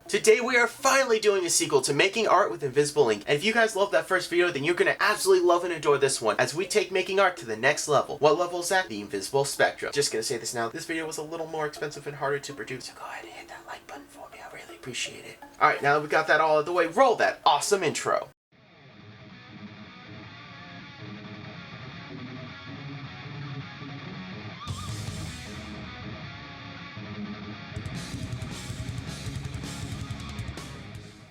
Today we are finally doing a sequel to making art with invisible ink, and if you guys loved that first video, then you're gonna absolutely love and adore this one as we take making art to the next level. What level is that? The invisible spectrum. Just gonna say this now, this video was a little more expensive and harder to produce, so go ahead and hit that like button for me, I really appreciate it. Alright, now that we got that all out of the way, roll that awesome intro.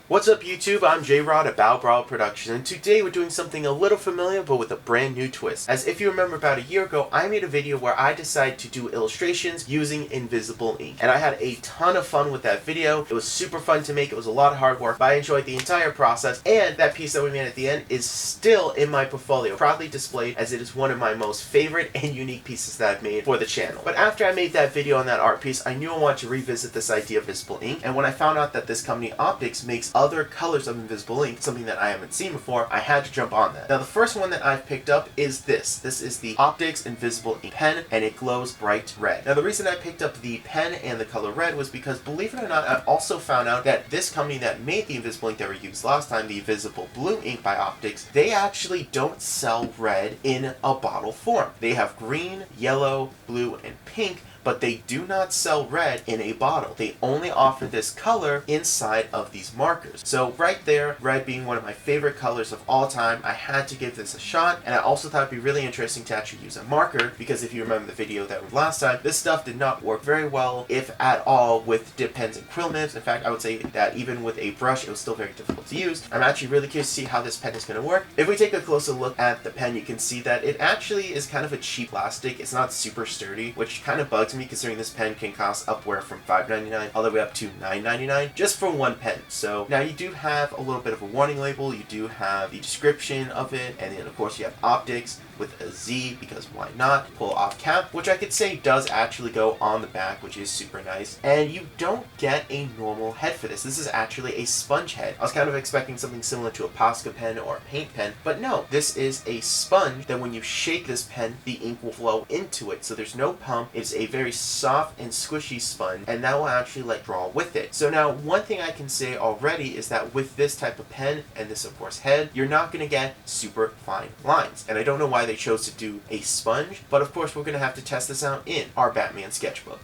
What's up YouTube, I'm J-Rod at BLACKEST, and today we're doing something a little familiar but with a brand new twist. As if you remember about a year ago, I made a video where I decided to do illustrations using invisible ink. And I had a ton of fun with that video. It was super fun to make, it was a lot of hard work, but I enjoyed the entire process, and that piece that we made at the end is still in my portfolio, proudly displayed as it is one of my most favorite and unique pieces that I've made for the channel. But after I made that video on that art piece, I knew I wanted to revisit this idea of invisible ink, and when I found out that this company Optics makes other colors of invisible ink, something that I haven't seen before, I had to jump on that. Now the first one that I've picked up is this. This is the Optics Invisible Ink Pen, and it glows bright red. Now the reason I picked up the pen and the color red was because, believe it or not, I also found out that this company that made the invisible ink that we used last time, the Invisible Blue ink by Optics, they actually don't sell red in a bottle form. They have green, yellow, blue, and pink, but they do not sell red in a bottle. They only offer this color inside of these markers. So right there, red being one of my favorite colors of all time, I had to give this a shot, and I also thought it'd be really interesting to actually use a marker, because if you remember the video that was last time, this stuff did not work very well, if at all, with dip pens and quill nibs. In fact, I would say that even with a brush, it was still very difficult to use. I'm actually really curious to see how this pen is going to work. If we take a closer look at the pen, you can see that it actually is kind of a cheap plastic. It's not super sturdy, which kind of bugs me considering this pen can cost upward from $5.99 all the way up to $9.99 just for one pen. So now you do have a little bit of a warning label, you do have the description of it, and then of course you have Optics with a Z, because why not? Pull off cap, which I could say does actually go on the back, which is super nice. And you don't get a normal head for this. This is actually a sponge head. I was kind of expecting something similar to a Posca pen or a paint pen, but no, this is a sponge that when you shake this pen, the ink will flow into it. So there's no pump. It's a very soft and squishy sponge, and that will actually draw with it. So now one thing I can say already is that with this type of pen, and this of course head, you're not going to get super fine lines. And I don't know why they chose to do a sponge, but of course we're going to have to test this out in our Batman sketchbook.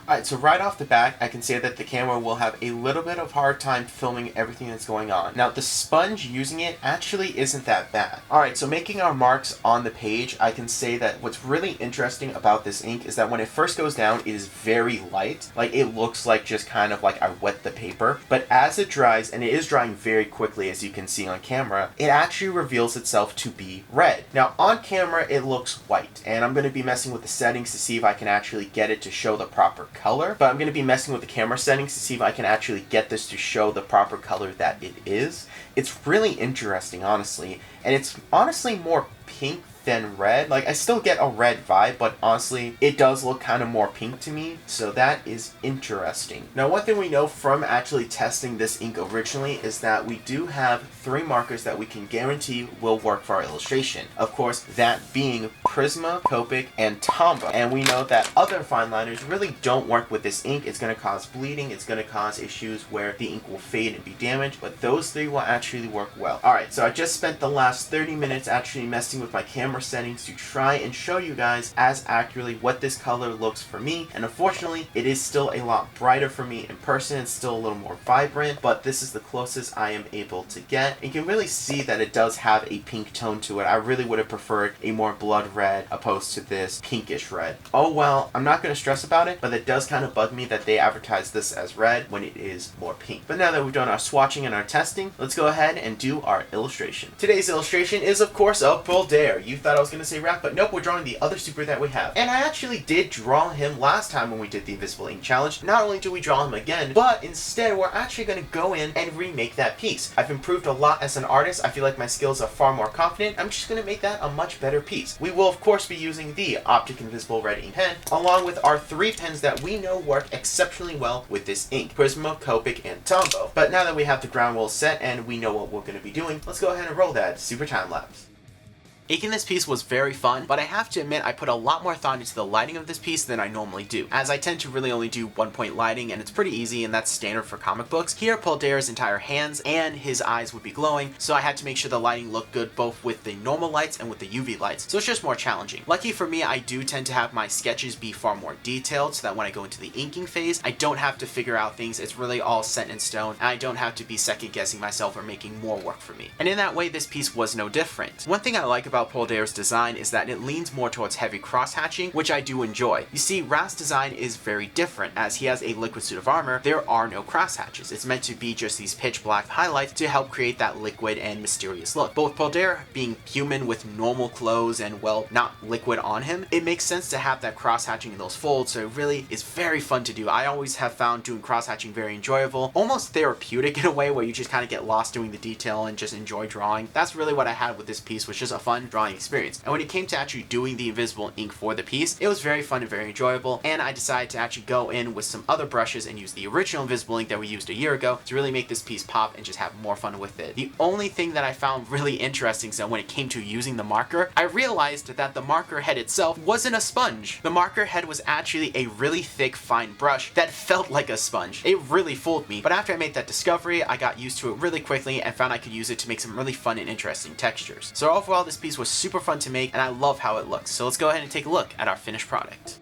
Alright, so right off the bat, I can say that the camera will have a little bit of hard time filming everything that's going on. Now, the sponge using it actually isn't that bad. Alright, so making our marks on the page, I can say that what's really interesting about this ink is that when it first goes down, it is very light. Like, it looks like just kind of like I wet the paper. But as it dries, and it is drying very quickly as you can see on camera, it actually reveals itself to be red. Now, on camera, it looks white. And I'm going to be messing with the settings to see if I can actually get it to show the proper color, but I'm going to be messing with the camera settings to see if I can actually get this to show the proper color that it is. It's really interesting, honestly, and it's honestly more pink than red. Like, I still get a red vibe, but honestly, it does look kind of more pink to me, so that is interesting. Now, one thing we know from actually testing this ink originally is that we do have 3 markers that we can guarantee will work for our illustration. Of course, that being Prisma, Copic, and Tombow. And we know that other fine liners really don't work with this ink. It's going to cause bleeding, it's going to cause issues where the ink will fade and be damaged, but those 3 will actually work well. Alright, so I just spent the last 30 minutes actually messing with my camera settings to try and show you guys as accurately what this color looks for me, and unfortunately it is still a lot brighter for me in person. It's still a little more vibrant, but this is the closest I am able to get. You can really see that it does have a pink tone to it. I really would have preferred a more blood red opposed to this pinkish red. Oh well, I'm not going to stress about it, but it does kind of bug me that they advertise this as red when it is more pink. But now that we've done our swatching and our testing, let's go ahead and do our illustration. Today's illustration is of course a Bombay. You thought I was going to say Raph, but nope, we're drawing the other super that we have. And I actually did draw him last time when we did the Invisible Ink Challenge. Not only do we draw him again, but instead we're actually going to go in and remake that piece. I've improved a lot as an artist. I feel like my skills are far more confident. I'm just going to make that a much better piece. We will of course be using the Optic Invisible Red Ink Pen, along with our 3 pens that we know work exceptionally well with this ink, Prisma, Copic, and Tombow. But now that we have the ground rules set and we know what we're going to be doing, let's go ahead and roll that super time lapse. Inking this piece was very fun, but I have to admit I put a lot more thought into the lighting of this piece than I normally do, as I tend to really only do 1-point lighting, and it's pretty easy and that's standard for comic books. Here, Paul Dara's entire hands and his eyes would be glowing, so I had to make sure the lighting looked good both with the normal lights and with the UV lights, so it's just more challenging. Lucky for me, I do tend to have my sketches be far more detailed, so that when I go into the inking phase, I don't have to figure out things. It's really all set in stone, and I don't have to be second guessing myself or making more work for me. And in that way, this piece was no different. One thing I like about Paul Dara's design is that it leans more towards heavy cross-hatching, which I do enjoy. You see, Ra's design is very different. As he has a liquid suit of armor, there are no cross-hatches. It's meant to be just these pitch black highlights to help create that liquid and mysterious look. But with Paul Dara being human with normal clothes and, well, not liquid on him, it makes sense to have that cross-hatching in those folds, so it really is very fun to do. I always have found doing cross-hatching very enjoyable, almost therapeutic in a way where you just kind of get lost doing the detail and just enjoy drawing. That's really what I had with this piece, was just a fun drawing experience. And when it came to actually doing the invisible ink for the piece, it was very fun and very enjoyable, and I decided to actually go in with some other brushes and use the original invisible ink that we used a year ago to really make this piece pop and just have more fun with it. The only thing that I found really interesting, so when it came to using the marker, I realized that the marker head itself wasn't a sponge. The marker head was actually a really thick, fine brush that felt like a sponge. It really fooled me, but after I made that discovery, I got used to it really quickly and found I could use it to make some really fun and interesting textures. So overall, this piece was super fun to make, and I love how it looks. So let's go ahead and take a look at our finished product.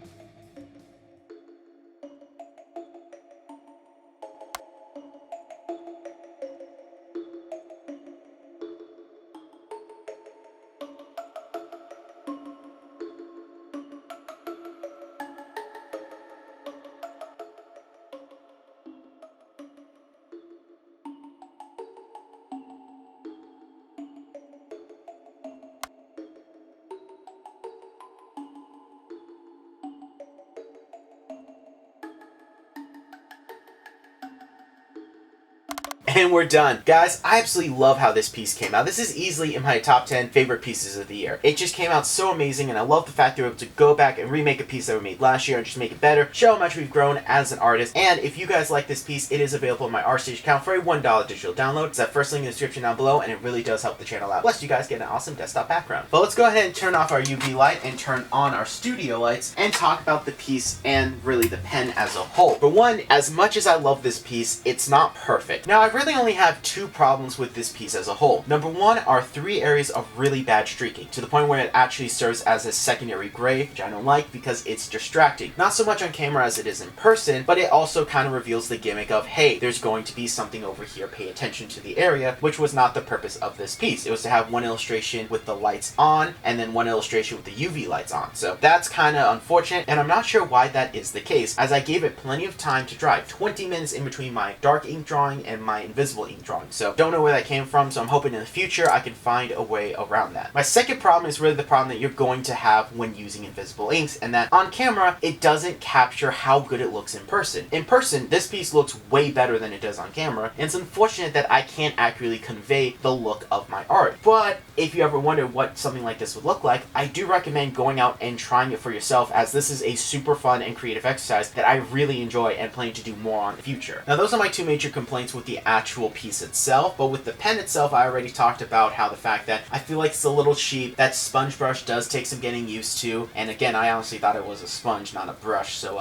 And we're done. Guys, I absolutely love how this piece came out. This is easily in my top 10 favorite pieces of the year. It just came out so amazing, and I love the fact that we're able to go back and remake a piece that we made last year and just make it better, show how much we've grown as an artist. And if you guys like this piece, it is available in my Artstation account for a $1 digital download. It's that first link in the description down below, and it really does help the channel out. Plus, you guys get an awesome desktop background. But let's go ahead and turn off our UV light and turn on our studio lights and talk about the piece and really the pen as a whole. For one, as much as I love this piece, it's not perfect. Now, I really only have two problems with this piece as a whole. Number one are 3 areas of really bad streaking, to the point where it actually serves as a secondary gray, which I don't like because it's distracting. Not so much on camera as it is in person, but it also kind of reveals the gimmick of, hey, there's going to be something over here, pay attention to the area, which was not the purpose of this piece. It was to have one illustration with the lights on, and then one illustration with the UV lights on. So that's kind of unfortunate, and I'm not sure why that is the case, as I gave it plenty of time to dry. 20 minutes in between my dark ink drawing and my invisible ink drawing. So don't know where that came from, so I'm hoping in the future I can find a way around that. My second problem is really the problem that you're going to have when using invisible inks, and that on camera, it doesn't capture how good it looks in person. In person, this piece looks way better than it does on camera, and it's unfortunate that I can't accurately convey the look of my art. But if you ever wonder what something like this would look like, I do recommend going out and trying it for yourself, as this is a super fun and creative exercise that I really enjoy and plan to do more on in the future. Now, those are my 2 major complaints with the actual piece itself, but with the pen itself, I already talked about how the fact that I feel like it's a little cheap. That sponge brush does take some getting used to, and again, I honestly thought it was a sponge, not a brush, so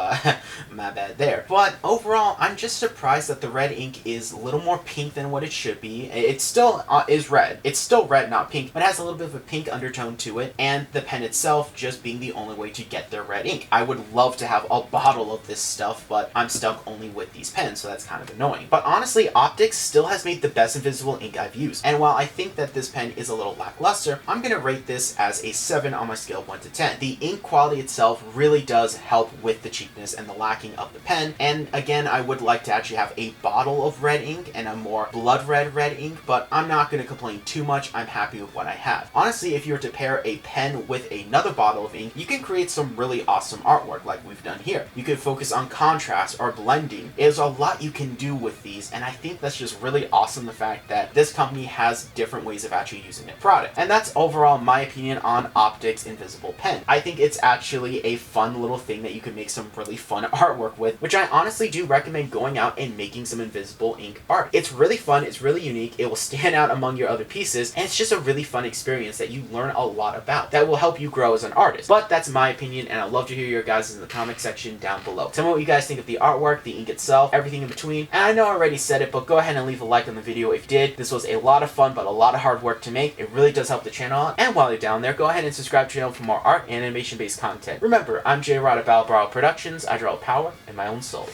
my bad there. But overall, I'm just surprised that the red ink is a little more pink than what it should be. It still is red. It's still red, not pink, but it has a little bit of a pink undertone to it, and the pen itself just being the only way to get their red ink. I would love to have a bottle of this stuff, but I'm stuck only with these pens, so that's kind of annoying. But honestly, Optics still has made the best invisible ink I've used, and while I think that this pen is a little lackluster, I'm gonna rate this as a 7 on my scale of 1 to 10. The ink quality itself really does help with the cheapness and the lacking of the pen, and again, I would like to actually have a bottle of red ink and a more blood red ink, but I'm not gonna complain too much. I'm happy with what I have. Honestly, if you were to pair a pen with another bottle of ink, you can create some really awesome artwork like we've done here. You could focus on contrast or blending. There's a lot you can do with these, and I think that's just just really awesome, the fact that this company has different ways of actually using their product. And that's overall my opinion on Optic's invisible pen. I think it's actually a fun little thing that you can make some really fun artwork with, which I honestly do recommend going out and making some invisible ink art. It's really fun, it's really unique, it will stand out among your other pieces, and it's just a really fun experience that you learn a lot about that will help you grow as an artist. But that's my opinion, and I'd love to hear your guys in the comment section down below. Tell me what you guys think of the artwork, the ink itself, everything in between. And I know I already said it, but go ahead and leave a like on the video if you did. This was a lot of fun, but a lot of hard work to make. It really does help the channel out. And while you're down there, go ahead and subscribe to the channel for more art and animation-based content. Remember, I'm J.Rod at BLACKEST. I draw power in my own soul.